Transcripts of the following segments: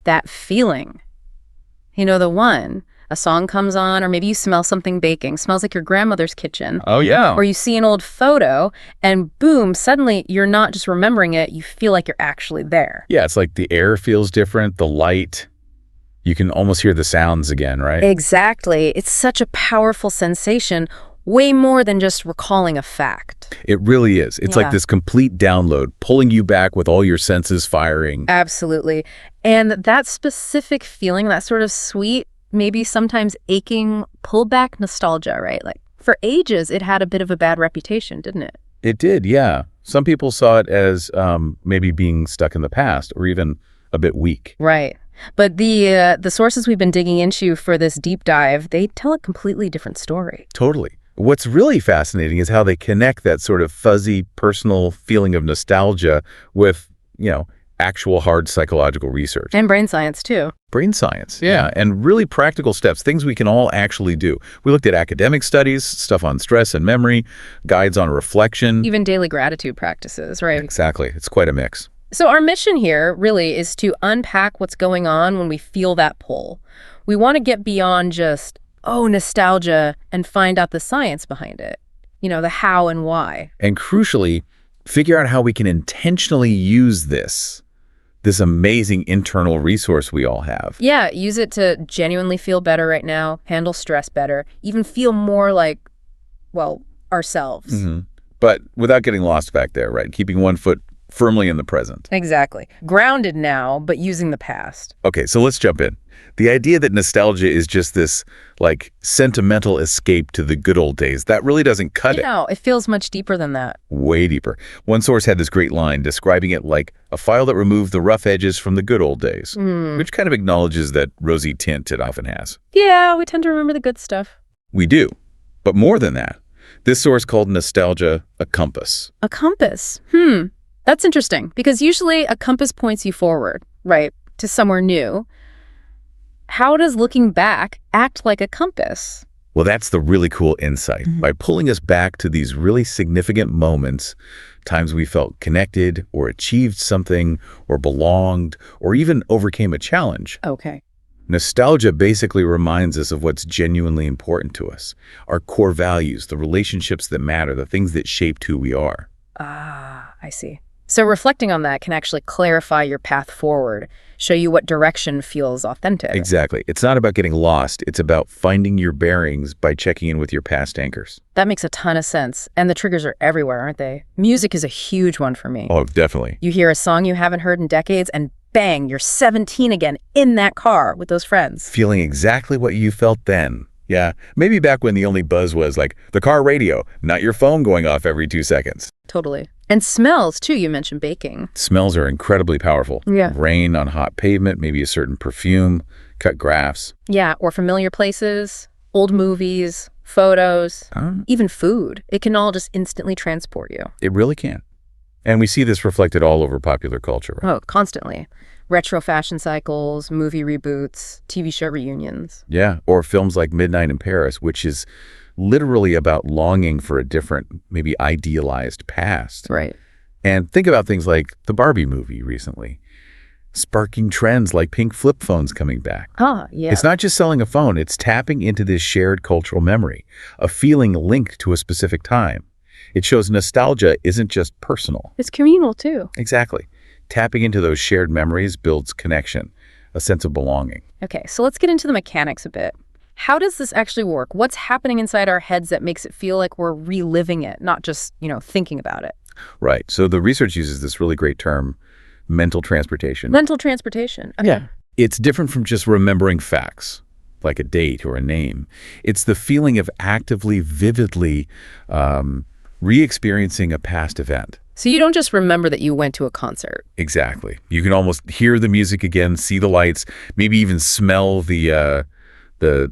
that feeling. You know, the one, a song comes on, or maybe you smell something baking, smells like your grandmother's kitchen. Oh, yeah. Or you see an old photo, and boom, suddenly you're not just remembering it, you feel like you're actually there. Yeah, it's like the air feels different, the light. You can almost hear the sounds again, right? Exactly. It's such a powerful sensation, way more than just recalling a fact. It really is. It's like this complete download, pulling you back with all your senses firing. Absolutely. And that specific feeling, that sort of sweet, maybe sometimes aching pullback nostalgia, right? Like for ages, it had a bit of a bad reputation, didn't it? It did, yeah. Some people saw it as maybe being stuck in the past or even a bit weak. Right. But the sources we've been digging into for this deep dive, they tell a completely different story. Totally. What's really fascinating is how they connect that sort of fuzzy, personal feeling of nostalgia with, actual hard psychological research. And brain science, too. Brain science, yeah. And really practical steps, things we can all actually do. We looked at academic studies, stuff on stress and memory, guides on reflection. Even daily gratitude practices, right? Exactly. It's quite a mix. So our mission here really is to unpack what's going on when we feel that pull. We want to get beyond just, nostalgia, and find out the science behind it. The how and why. And crucially, figure out how we can intentionally use this amazing internal resource we all have. Yeah, use it to genuinely feel better right now, handle stress better, even feel more like, ourselves. Mm-hmm. But without getting lost back there, right? Keeping one foot firmly in the present. Exactly. Grounded now, but using the past. Okay, so let's jump in. The idea that nostalgia is just this, sentimental escape to the good old days, that really doesn't cut it. No, it feels much deeper than that. Way deeper. One source had this great line describing it like a file that removed the rough edges from the good old days, which kind of acknowledges that rosy tint it often has. Yeah, we tend to remember the good stuff. We do. But more than that, this source called nostalgia a compass. A compass? That's interesting, because usually a compass points you forward, right, to somewhere new. How does looking back act like a compass? Well, that's the really cool insight. By pulling us back to these really significant moments, times we felt connected or achieved something or belonged or even overcame a challenge. Okay. Nostalgia basically reminds us of what's genuinely important to us, our core values, the relationships that matter, the things that shaped who we are. Ah, I see. So reflecting on that can actually clarify your path forward, show you what direction feels authentic. Exactly. It's not about getting lost. It's about finding your bearings by checking in with your past anchors. That makes a ton of sense. And the triggers are everywhere, aren't they? Music is a huge one for me. Oh, definitely. You hear a song you haven't heard in decades and bang, you're 17 again in that car with those friends. Feeling exactly what you felt then. Yeah, maybe back when the only buzz was the car radio, not your phone going off every 2 seconds. Totally. And smells, too. You mentioned baking. Smells are incredibly powerful. Yeah. Rain on hot pavement, maybe a certain perfume, cut grass. Yeah, or familiar places, old movies, photos, even food. It can all just instantly transport you. It really can. And we see this reflected all over popular culture, right? Oh, constantly. Retro fashion cycles, movie reboots, TV show reunions. Yeah, or films like Midnight in Paris, which is literally about longing for a different, maybe idealized past. Right. And think about things like the Barbie movie recently, sparking trends like pink flip phones coming back. Yeah. It's not just selling a phone, it's tapping into this shared cultural memory, a feeling linked to a specific time. It shows nostalgia isn't just personal. It's communal, too. Exactly. Tapping into those shared memories builds connection, a sense of belonging. Okay, so let's get into the mechanics a bit. How does this actually work? What's happening inside our heads that makes it feel like we're reliving it, not just, thinking about it? Right. So the research uses this really great term, mental transportation. Mental transportation. Okay. Yeah. It's different from just remembering facts, like a date or a name. It's the feeling of actively, vividly re-experiencing a past event. So you don't just remember that you went to a concert. Exactly. You can almost hear the music again, see the lights, maybe even smell the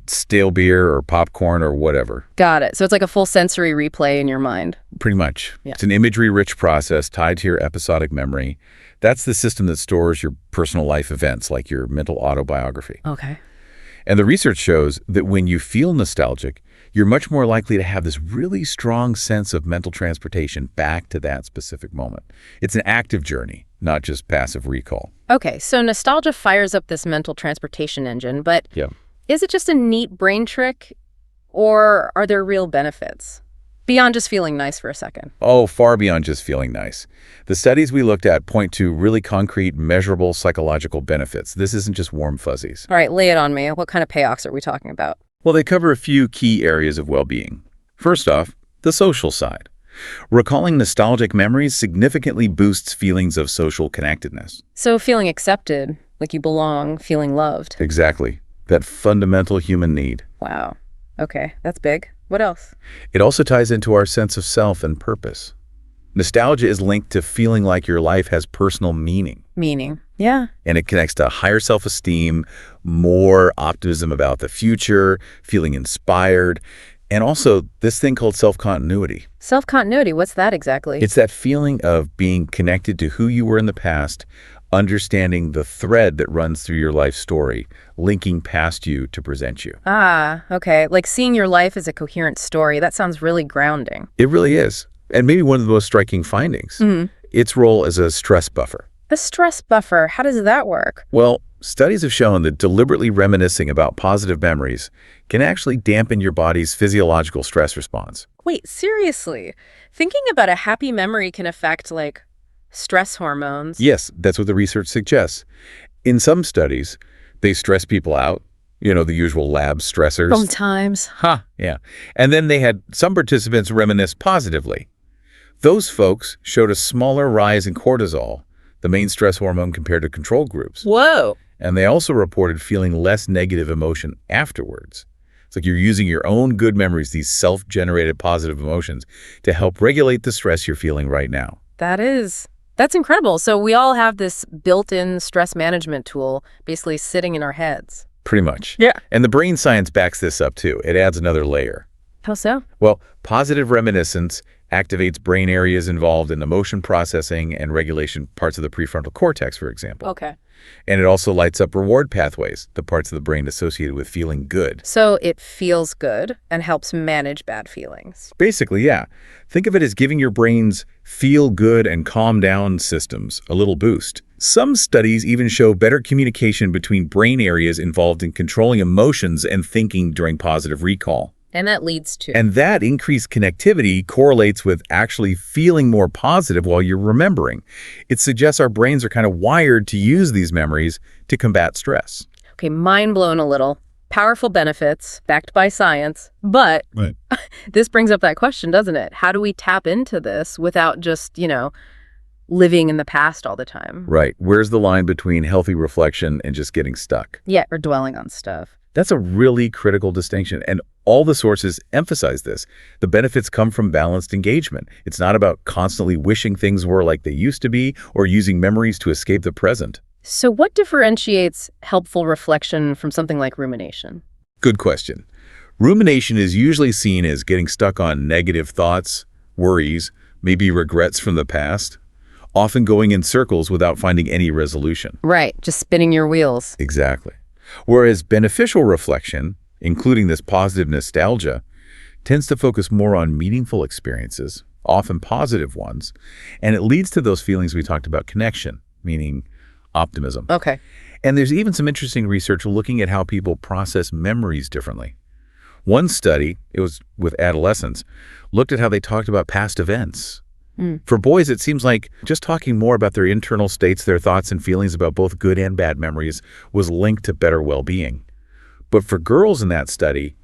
stale beer or popcorn or whatever. Got it. So it's like a full sensory replay in your mind. Pretty much. Yeah. It's an imagery-rich process tied to your episodic memory. That's the system that stores your personal life events, like your mental autobiography. Okay. And the research shows that when you feel nostalgic, you're much more likely to have this really strong sense of mental transportation back to that specific moment. It's an active journey, not just passive recall. Okay, so nostalgia fires up this mental transportation engine, but Yeah. is it just a neat brain trick, or are there real benefits? Beyond just feeling nice for a second. Oh, far beyond just feeling nice. The studies we looked at point to really concrete, measurable psychological benefits. This isn't just warm fuzzies. All right, lay it on me. What kind of payoffs are we talking about? Well, they cover a few key areas of well-being. First off, the social side. Recalling nostalgic memories significantly boosts feelings of social connectedness. So feeling accepted, like you belong, feeling loved. Exactly. That fundamental human need. Wow. Okay, that's big. What else? It also ties into our sense of self and purpose. Nostalgia is linked to feeling like your life has personal meaning. Meaning. Yeah. And it connects to higher self-esteem, more optimism about the future, feeling inspired, and also this thing called self-continuity. Self-continuity, what's that exactly? It's that feeling of being connected to who you were in the past, understanding the thread that runs through your life story, linking past you to present you. Ah, okay. Like seeing your life as a coherent story. That sounds really grounding. It really is. And maybe one of the most striking findings, its role as a stress buffer. A stress buffer, how does that work? Well, studies have shown that deliberately reminiscing about positive memories can actually dampen your body's physiological stress response. Wait, seriously? Thinking about a happy memory can affect, like, stress hormones? Yes, that's what the research suggests. In some studies, they stress people out, the usual lab stressors. Sometimes. Yeah. And then they had some participants reminisce positively. Those folks showed a smaller rise in cortisol, the main stress hormone, compared to control groups. Whoa. And they also reported feeling less negative emotion afterwards. It's like you're using your own good memories, these self-generated positive emotions, to help regulate the stress you're feeling right now. That's incredible. So we all have this built-in stress management tool basically sitting in our heads. Pretty much. Yeah. And the brain science backs this up too. It adds another layer. How so? Well, positive reminiscence activates brain areas involved in emotion processing and regulation, parts of the prefrontal cortex, for example. Okay. And it also lights up reward pathways, the parts of the brain associated with feeling good. So it feels good and helps manage bad feelings. Basically, yeah. Think of it as giving your brain's feel good and calm down systems a little boost. Some studies even show better communication between brain areas involved in controlling emotions and thinking during positive recall. And that leads to... And that increased connectivity correlates with actually feeling more positive while you're remembering. It suggests our brains are kind of wired to use these memories to combat stress. Okay, mind blown a little. Powerful benefits, backed by science. But Right. This brings up that question, doesn't it? How do we tap into this without just, living in the past all the time? Right. Where's the line between healthy reflection and just getting stuck? Yeah, or dwelling on stuff. That's a really critical distinction, and all the sources emphasize this. The benefits come from balanced engagement. It's not about constantly wishing things were like they used to be or using memories to escape the present. So what differentiates helpful reflection from something like rumination? Good question. Rumination is usually seen as getting stuck on negative thoughts, worries, maybe regrets from the past, often going in circles without finding any resolution. Right, just spinning your wheels. Exactly. Whereas beneficial reflection, including this positive nostalgia, tends to focus more on meaningful experiences, often positive ones, and it leads to those feelings we talked about: connection, meaning optimism. Okay. And there's even some interesting research looking at how people process memories differently. One study, it was with adolescents, looked at how they talked about past events. For boys, it seems like just talking more about their internal states, their thoughts and feelings about both good and bad memories, was linked to better well-being. But for girls in that study,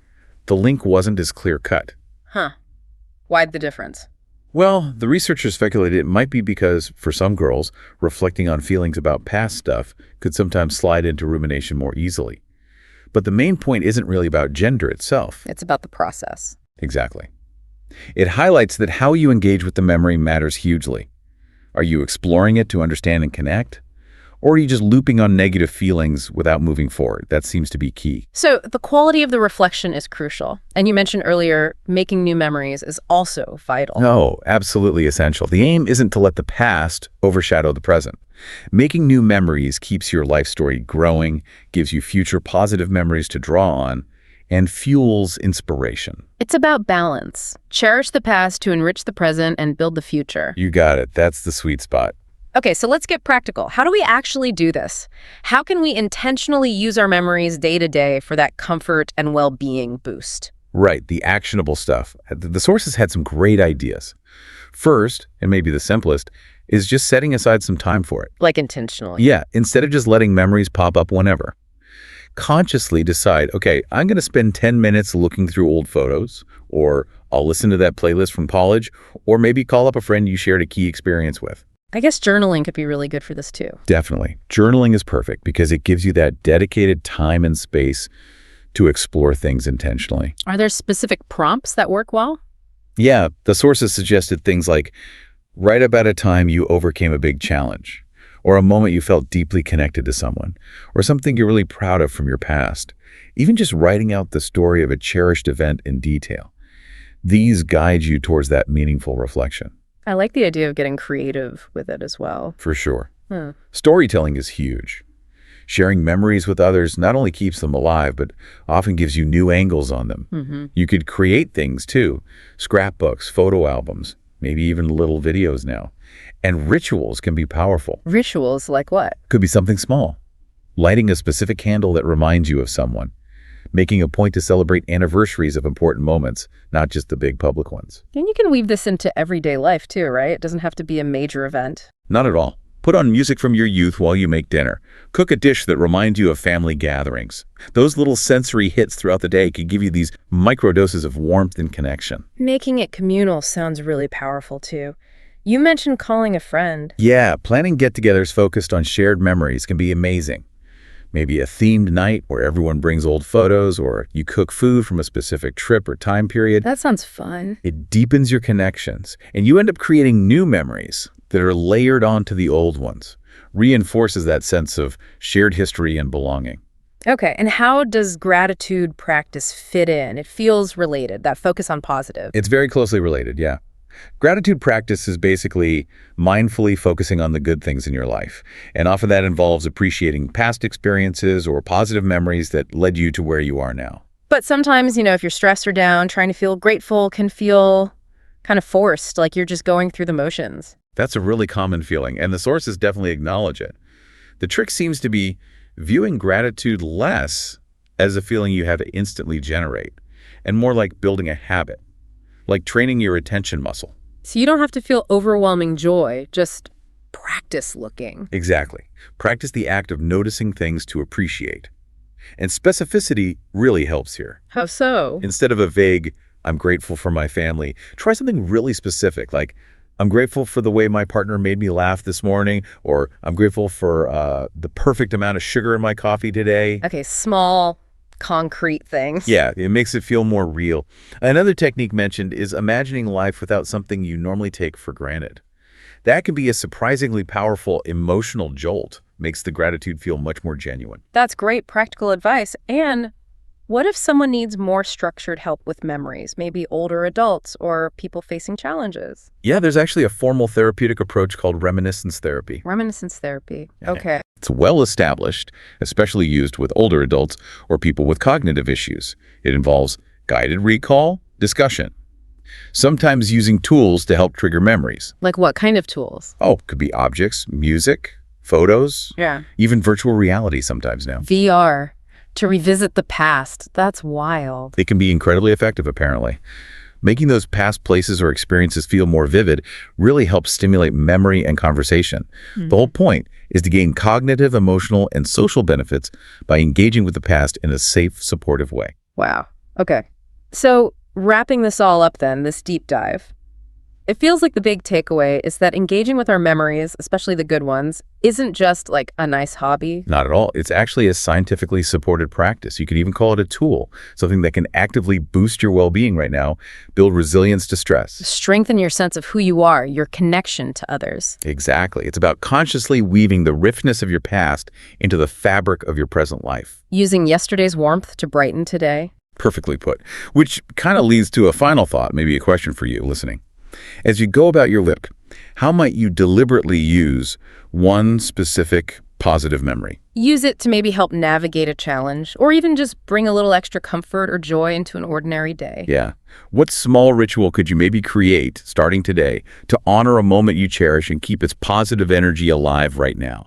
the link wasn't as clear-cut. Huh. Why'd the difference? Well, the researchers speculated it might be because, for some girls, reflecting on feelings about past stuff could sometimes slide into rumination more easily. But the main point isn't really about gender itself. It's about the process. Exactly. It highlights that how you engage with the memory matters hugely. Are you exploring it to understand and connect? Or are you just looping on negative feelings without moving forward? That seems to be key. So the quality of the reflection is crucial. And you mentioned earlier, making new memories is also vital. No, absolutely essential. The aim isn't to let the past overshadow the present. Making new memories keeps your life story growing, gives you future positive memories to draw on, and fuels inspiration. It's about balance. Cherish the past to enrich the present and build the future. You got it. That's the sweet spot. Okay, so let's get practical. How do we actually do this? How can we intentionally use our memories day to day for that comfort and well-being boost? Right, the actionable stuff. The sources had some great ideas. First, and maybe the simplest, is just setting aside some time for it. Like intentionally. Yeah, instead of just letting memories pop up whenever. Consciously decide, okay, I'm going to spend 10 minutes looking through old photos, or I'll listen to that playlist from college, or maybe call up a friend you shared a key experience with. I guess journaling could be really good for this too. Definitely. Journaling is perfect because it gives you that dedicated time and space to explore things intentionally. Are there specific prompts that work well? Yeah, the sources suggested things like, write about a time you overcame a big challenge, or a moment you felt deeply connected to someone, or something you're really proud of from your past. Even just writing out the story of a cherished event in detail. These guide you towards that meaningful reflection. I like the idea of getting creative with it as well. For sure. Storytelling is huge. Sharing memories with others not only keeps them alive, but often gives you new angles on them. You could create things too, scrapbooks, photo albums, maybe even little videos now. And rituals can be powerful. Rituals like what? Could be something small. Lighting a specific candle that reminds you of someone. Making a point to celebrate anniversaries of important moments, not just the big public ones. And you can weave this into everyday life too, right? It doesn't have to be a major event. Not at all. Put on music from your youth while you make dinner. Cook a dish that reminds you of family gatherings. Those little sensory hits throughout the day can give you these microdoses of warmth and connection. Making it communal sounds really powerful too. You mentioned calling a friend. Yeah, planning get-togethers focused on shared memories can be amazing. Maybe a themed night where everyone brings old photos, or you cook food from a specific trip or time period. That sounds fun. It deepens your connections, and you end up creating new memories that are layered onto the old ones. Reinforces that sense of shared history and belonging. Okay, and how does gratitude practice fit in? It feels related, that focus on positive. It's very closely related, yeah. Gratitude practice is basically mindfully focusing on the good things in your life. And often that involves appreciating past experiences or positive memories that led you to where you are now. But sometimes, if you're stressed or down, trying to feel grateful can feel kind of forced, like you're just going through the motions. That's a really common feeling, and the sources definitely acknowledge it. The trick seems to be viewing gratitude less as a feeling you have to instantly generate, and more like building a habit. Like training your attention muscle. So you don't have to feel overwhelming joy, just practice looking. Exactly. Practice the act of noticing things to appreciate. And specificity really helps here. How so? Instead of a vague, I'm grateful for my family, try something really specific, like, I'm grateful for the way my partner made me laugh this morning, or I'm grateful for the perfect amount of sugar in my coffee today. Okay, small, concrete things. Yeah, it makes it feel more real. Another technique mentioned is imagining life without something you normally take for granted. That can be a surprisingly powerful emotional jolt, makes the gratitude feel much more genuine. That's great practical advice. And what if someone needs more structured help with memories, maybe older adults or people facing challenges? Yeah, there's actually a formal therapeutic approach called reminiscence therapy. Reminiscence therapy. Okay. It's well established, especially used with older adults or people with cognitive issues. It involves guided recall, discussion, sometimes using tools to help trigger memories. Like what kind of tools? Oh, could be objects, music, photos, even virtual reality sometimes now. VR. To revisit the past. That's wild. It can be incredibly effective, apparently. Making those past places or experiences feel more vivid really helps stimulate memory and conversation. The whole point is to gain cognitive, emotional, and social benefits by engaging with the past in a safe, supportive way. Wow. Okay. So wrapping this all up then, this deep dive, It feels like the big takeaway is that engaging with our memories, especially the good ones, isn't just like a nice hobby. Not at all. It's actually a scientifically supported practice. You could even call it a tool, something that can actively boost your well-being right now, build resilience to stress. Strengthen your sense of who you are, your connection to others. Exactly. It's about consciously weaving the richness of your past into the fabric of your present life. Using yesterday's warmth to brighten today. Perfectly put. Which kind of leads to a final thought, maybe a question for you listening. As you go about your work, how might you deliberately use one specific positive memory? Use it to maybe help navigate a challenge, or even just bring a little extra comfort or joy into an ordinary day. Yeah. What small ritual could you maybe create starting today to honor a moment you cherish and keep its positive energy alive right now?